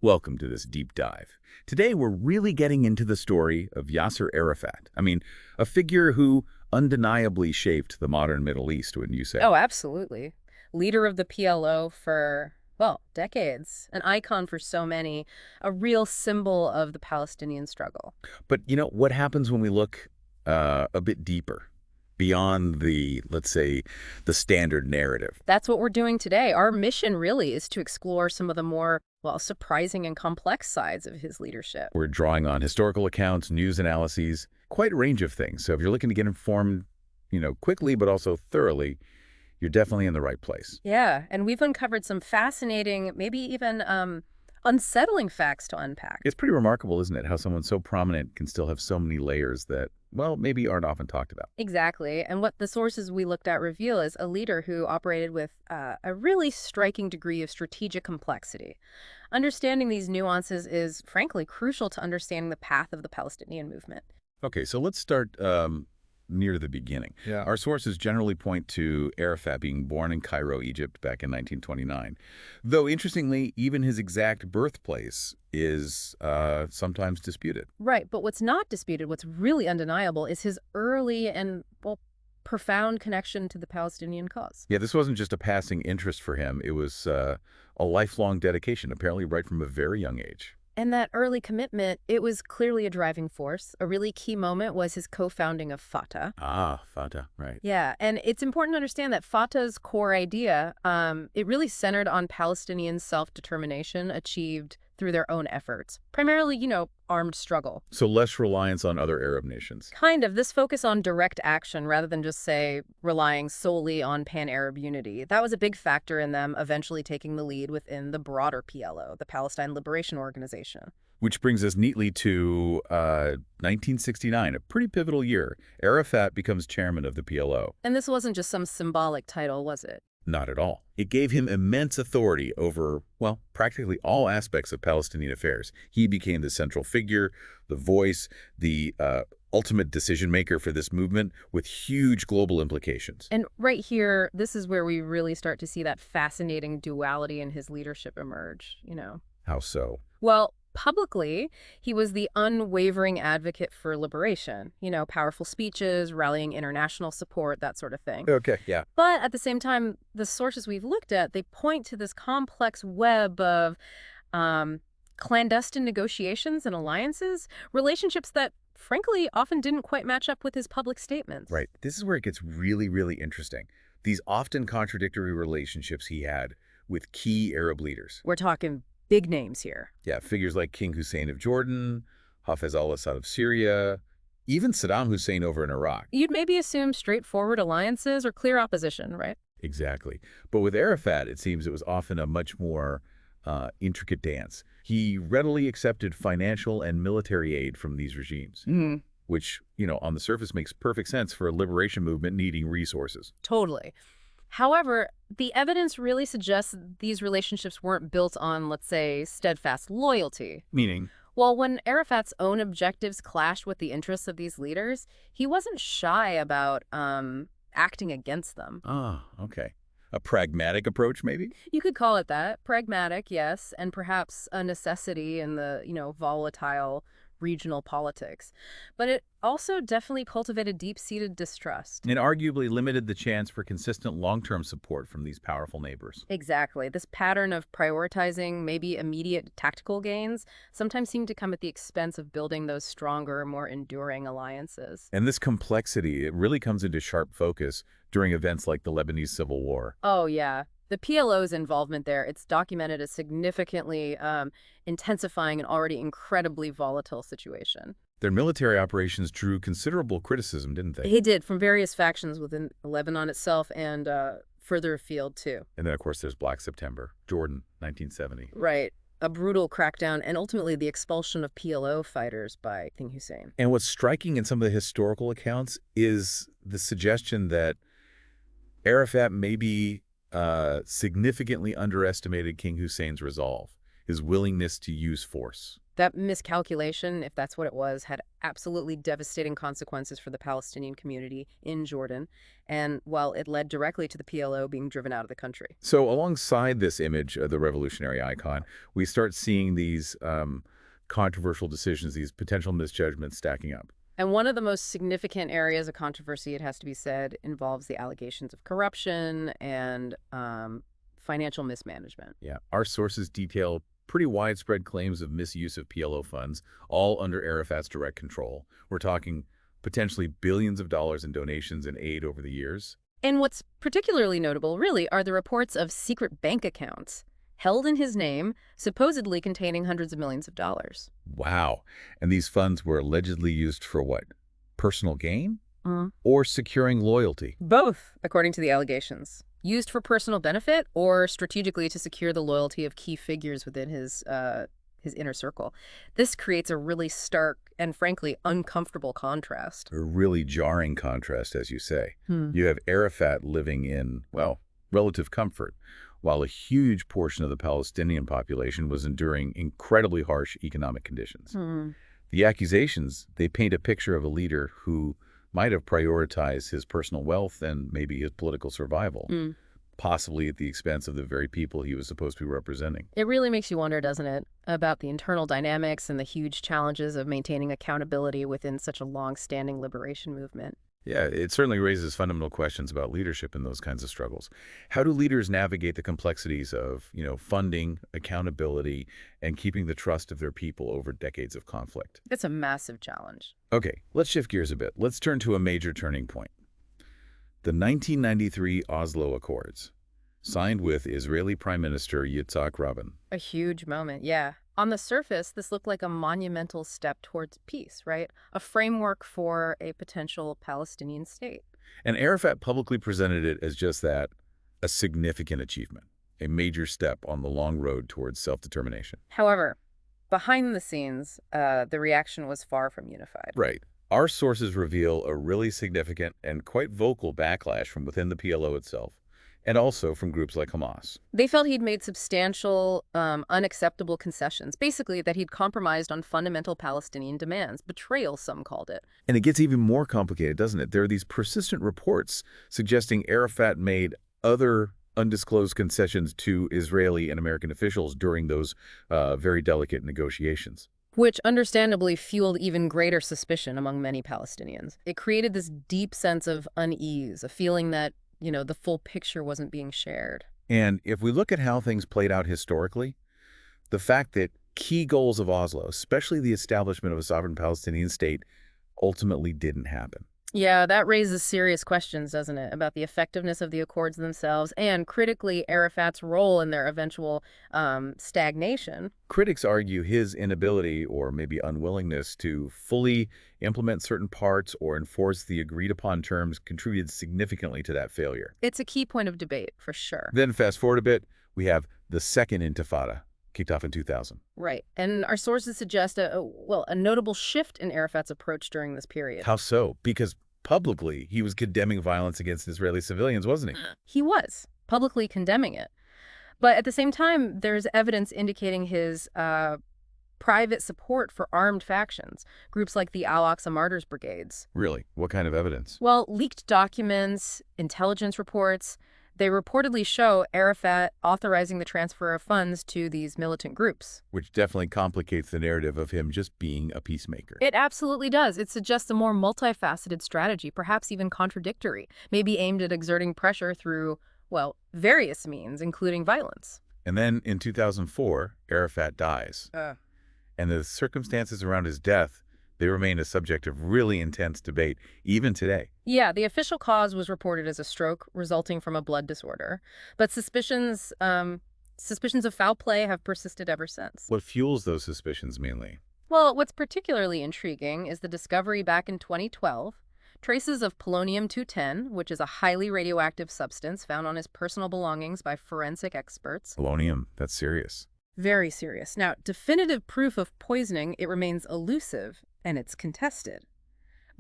Welcome to this deep dive. Today, we're really getting into the story of Yasser Arafat. A figure who undeniably shaped the modern Middle East, wouldn't you say? Oh, absolutely. Leader of the PLO for, well, decades, an icon for so many, a real symbol of the Palestinian struggle. But what happens when we look a bit deeper, beyond the, let's say, the standard narrative? That's what we're doing today. Our mission really is to explore some of the more, well, surprising and complex sides of his leadership. We're drawing on historical accounts, news analyses, quite a range of things. So if you're looking to get informed, quickly but also thoroughly, you're definitely in the right place. Yeah, and we've uncovered some fascinating, maybe even unsettling facts to unpack. It's pretty remarkable, isn't it, how someone so prominent can still have so many layers that, well, maybe aren't often talked about. Exactly. And what the sources we looked at reveal is a leader who operated with a really striking degree of strategic complexity. Understanding these nuances is, frankly, crucial to understanding the path of the Palestinian movement. Okay, so let's start near the beginning. Yeah. Our sources generally point to Arafat being born in Cairo, Egypt, back in 1929. Though, interestingly, even his exact birthplace is sometimes disputed. Right. But what's not disputed, what's really undeniable, is his early and, well, profound connection to the Palestinian cause. Yeah, this wasn't just a passing interest for him. It was a lifelong dedication, apparently right from a very young age. And that early commitment, it was clearly a driving force. A really key moment was his co-founding of Fatah. Ah, Fatah, right. Yeah, and it's important to understand that Fatah's core idea, it really centered on Palestinian self-determination achieved through their own efforts. Primarily, armed struggle. So less reliance on other Arab nations. Kind of this focus on direct action rather than just, say, relying solely on pan-Arab unity. That was a big factor in them eventually taking the lead within the broader PLO, the Palestine Liberation Organization. Which brings us neatly to 1969, a pretty pivotal year. Arafat becomes chairman of the PLO. And this wasn't just some symbolic title, was it? Not at all. It gave him immense authority over, well, practically all aspects of Palestinian affairs. He became the central figure, the voice, the ultimate decision maker for this movement with huge global implications. And right here, this is where we really start to see that fascinating duality in his leadership emerge. How so? Well, publicly, he was the unwavering advocate for liberation, powerful speeches, rallying international support, that sort of thing. Okay, yeah. But at the same time, the sources we've looked at, they point to this complex web of clandestine negotiations and alliances, relationships that, frankly, often didn't quite match up with his public statements. Right. This is where it gets really, really interesting. These often contradictory relationships he had with key Arab leaders. We're talking big names here. Yeah, figures like King Hussein of Jordan, Hafez al-Assad of Syria, even Saddam Hussein over in Iraq. You'd maybe assume straightforward alliances or clear opposition, right? Exactly. But with Arafat, it seems it was often a much more intricate dance. He readily accepted financial and military aid from these regimes, which, on the surface makes perfect sense for a liberation movement needing resources. Totally. However, the evidence really suggests these relationships weren't built on, let's say, steadfast loyalty. Meaning? Well, when Arafat's own objectives clashed with the interests of these leaders, he wasn't shy about acting against them. Ah, okay. A pragmatic approach, maybe? You could call it that. Pragmatic, yes, and perhaps a necessity in the, volatile regional politics. But it also definitely cultivated deep-seated distrust. And arguably limited the chance for consistent long-term support from these powerful neighbors. Exactly. This pattern of prioritizing maybe immediate tactical gains sometimes seemed to come at the expense of building those stronger, more enduring alliances. And this complexity, it really comes into sharp focus during events like the Lebanese Civil War. Oh, yeah. The PLO's involvement there, it's documented as significantly intensifying an already incredibly volatile situation. Their military operations drew considerable criticism, didn't they? He did, from various factions within Lebanon itself and further afield, too. And then, of course, there's Black September, Jordan, 1970. Right. A brutal crackdown and ultimately the expulsion of PLO fighters by King Hussein. And what's striking in some of the historical accounts is the suggestion that Arafat maybe significantly underestimated King Hussein's resolve, his willingness to use force. That miscalculation, if that's what it was, had absolutely devastating consequences for the Palestinian community in Jordan, and, well, it led directly to the PLO being driven out of the country. So alongside this image of the revolutionary icon, we start seeing these controversial decisions, these potential misjudgments stacking up. And one of the most significant areas of controversy, it has to be said, involves the allegations of corruption and financial mismanagement. Yeah, our sources detail pretty widespread claims of misuse of PLO funds, all under Arafat's direct control. We're talking potentially billions of dollars in donations and aid over the years. And what's particularly notable, really, are the reports of secret bank accounts held in his name, supposedly containing hundreds of millions of dollars. Wow. And these funds were allegedly used for what? Personal gain? Mm. Or securing loyalty? Both, according to the allegations. Used for personal benefit or strategically to secure the loyalty of key figures within his inner circle. This creates a really stark and, frankly, uncomfortable contrast. A really jarring contrast, as you say. You have Arafat living in, well, relative comfort, while a huge portion of the Palestinian population was enduring incredibly harsh economic conditions. The accusations, they paint a picture of a leader who might have prioritized his personal wealth and maybe his political survival, possibly at the expense of the very people he was supposed to be representing. It really makes you wonder, doesn't it, about the internal dynamics and the huge challenges of maintaining accountability within such a long-standing liberation movement. Yeah, it certainly raises fundamental questions about leadership in those kinds of struggles. How do leaders navigate the complexities of, funding, accountability, and keeping the trust of their people over decades of conflict? It's a massive challenge. Okay, let's shift gears a bit. Let's turn to a major turning point. The 1993 Oslo Accords, signed with Israeli Prime Minister Yitzhak Rabin. A huge moment, yeah. On the surface, this looked like a monumental step towards peace, right? A framework for a potential Palestinian state. And Arafat publicly presented it as just that, a significant achievement, a major step on the long road towards self-determination. However, behind the scenes, the reaction was far from unified. Right. Our sources reveal a really significant and quite vocal backlash from within the PLO itself, and also from groups like Hamas. They felt he'd made substantial, unacceptable concessions, basically that he'd compromised on fundamental Palestinian demands. Betrayal, some called it. And it gets even more complicated, doesn't it? There are these persistent reports suggesting Arafat made other undisclosed concessions to Israeli and American officials during those very delicate negotiations. Which understandably fueled even greater suspicion among many Palestinians. It created this deep sense of unease, a feeling that, the full picture wasn't being shared. And if we look at how things played out historically, the fact that key goals of Oslo, especially the establishment of a sovereign Palestinian state, ultimately didn't happen. Yeah, that raises serious questions, doesn't it, about the effectiveness of the accords themselves and, critically, Arafat's role in their eventual stagnation. Critics argue his inability or maybe unwillingness to fully implement certain parts or enforce the agreed-upon terms contributed significantly to that failure. It's a key point of debate, for sure. Then fast forward a bit, we have the Second Intifada, kicked off in 2000. Right. And our sources suggest a notable shift in Arafat's approach during this period. How so? Because publicly, he was condemning violence against Israeli civilians, wasn't he? He was, publicly condemning it. But at the same time, there's evidence indicating his private support for armed factions, groups like the Al-Aqsa Martyrs Brigades. Really? What kind of evidence? Well, leaked documents, intelligence reports, they reportedly show Arafat authorizing the transfer of funds to these militant groups. Which definitely complicates the narrative of him just being a peacemaker. It absolutely does. It suggests a more multifaceted strategy, perhaps even contradictory, maybe aimed at exerting pressure through, various means, including violence. And then in 2004, Arafat dies. And the circumstances around his death, they remain a subject of really intense debate, even today. Yeah, the official cause was reported as a stroke resulting from a blood disorder. But suspicions of foul play have persisted ever since. What fuels those suspicions mainly? Well, what's particularly intriguing is the discovery back in 2012, traces of polonium-210, which is a highly radioactive substance found on his personal belongings by forensic experts. Polonium, that's serious. Very serious. Now, definitive proof of poisoning, it remains elusive, and it's contested.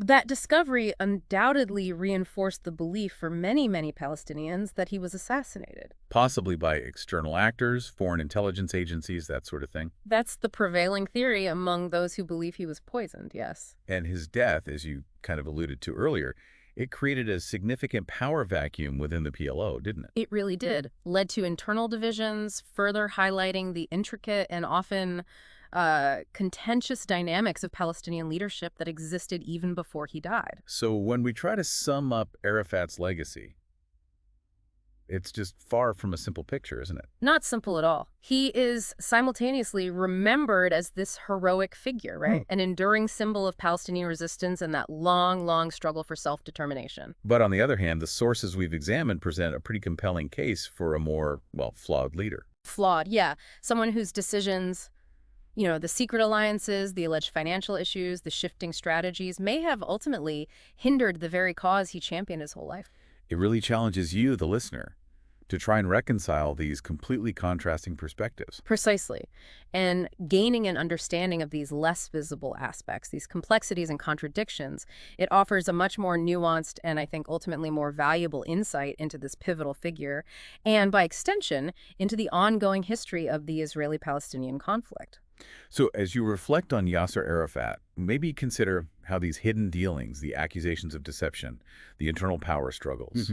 That discovery undoubtedly reinforced the belief for many, many Palestinians that he was assassinated. Possibly by external actors, foreign intelligence agencies, that sort of thing. That's the prevailing theory among those who believe he was poisoned, yes. And his death, as you kind of alluded to earlier, it created a significant power vacuum within the PLO, didn't it? It really did. Led to internal divisions, further highlighting the intricate and often contentious dynamics of Palestinian leadership that existed even before he died. So when we try to sum up Arafat's legacy, it's just far from a simple picture, isn't it? Not simple at all. He is simultaneously remembered as this heroic figure, right? An enduring symbol of Palestinian resistance and that long, long struggle for self-determination. But on the other hand, the sources we've examined present a pretty compelling case for a more, well, flawed leader. Flawed, yeah. Someone whose decisions, the secret alliances, the alleged financial issues, the shifting strategies may have ultimately hindered the very cause he championed his whole life. It really challenges you, the listener, to try and reconcile these completely contrasting perspectives. Precisely. And gaining an understanding of these less visible aspects, these complexities and contradictions, it offers a much more nuanced and I think ultimately more valuable insight into this pivotal figure and, by extension, into the ongoing history of the Israeli-Palestinian conflict. So as you reflect on Yasser Arafat, maybe consider how these hidden dealings, the accusations of deception, the internal power struggles,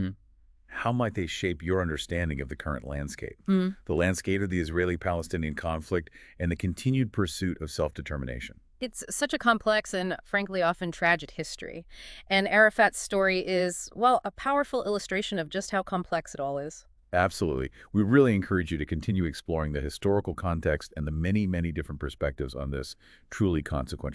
how might they shape your understanding of the current landscape? The landscape of the Israeli-Palestinian conflict and the continued pursuit of self-determination. It's such a complex and, frankly, often tragic history. And Arafat's story is, well, a powerful illustration of just how complex it all is. Absolutely. We really encourage you to continue exploring the historical context and the many, many different perspectives on this truly consequential